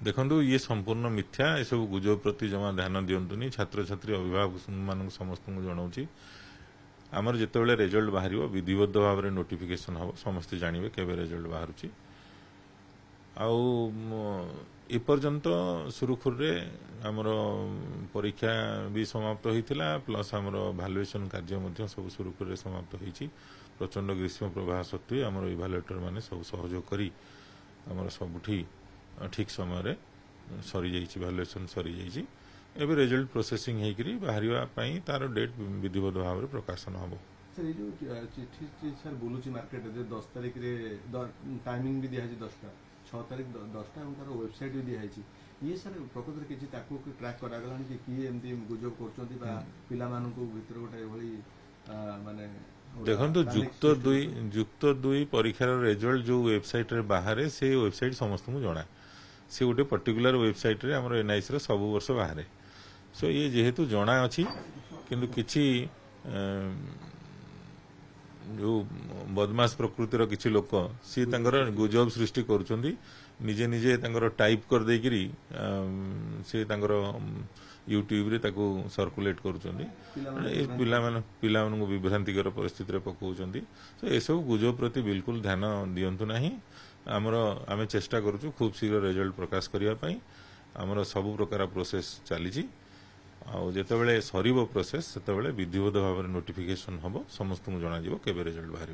देखो ये संपूर्ण मिथ्या ए सब गुजब प्रति जमा ध्यान दिंतुनि छात्र छात्री अभिभावक मान समस्त जनाऊँगी आमर जिते रिजल्ट बाहर विधिबद्ध भाव में नोटिफिकेशन हम समस्ते जानवे केवे रिजल्ट बाहर एपर्यंत सुरुखुरे आमर परीक्षा भी समाप्त होता प्लस आमर भालुएसन कार्य सब सुरुखुरे समाप्त होती प्रचंड ग्रीष्म प्रवाह सत्वे आमर इभालुएटर माने सब सहयोग करी आमर सबुठी ठीक समय सरी जाइए भालुएसन सरी जाइए एवं रिजल्ट प्रोसेसिंग होकरी बाहर तार डेट विधिबद्ध भाव में प्रकाशन हम सर ये जो चिट्ठी सर बोलूँ मार्केट 10 तारिख टाइमिंग भी दिखाई 10टा 6 तारिख 10टा और तार वेबसाइट भी दिखाई ये सर प्रकृत किसी ट्रैक करागला कि किए एमती गुजब कर गोटे माने देखो जुक्त दुई परीक्षार रिजल्ट जो वेबसाइट रे बाहर से वेबसाइट समस्त को जना से गोटे पर्टिकुलर वेबसाइट रे हमर एनआईएस रे सब वर्ष बाहर सो ये जेहेतु जना अच्छी किंतु किछि जो बदमाश प्रकृतिर किछि लोक सी तंगर गुजब सृष्टि करुछंदी निजे निजे तंगर टाइप कर देकरी से तंगर यूट्यूब रे ताको सर्कुलेट करुछंदी पिला मानन विभ्रांतिकर परिस्थिति रे पकाउछंदी तो ए सब गुजब प्रति बिल्कुल ध्यान दियंतु नाही आमर आमे चेष्टा करूछु खूब शीघ्र रिजल्ट प्रकाश करिया पई आमर सब प्रकार प्रोसेस चली जितेबाला सर प्रोसेस से विधिबद्ध भाव में नोटिफिकेशन हम समस्त को जन केवे रिजल्ट बाहर।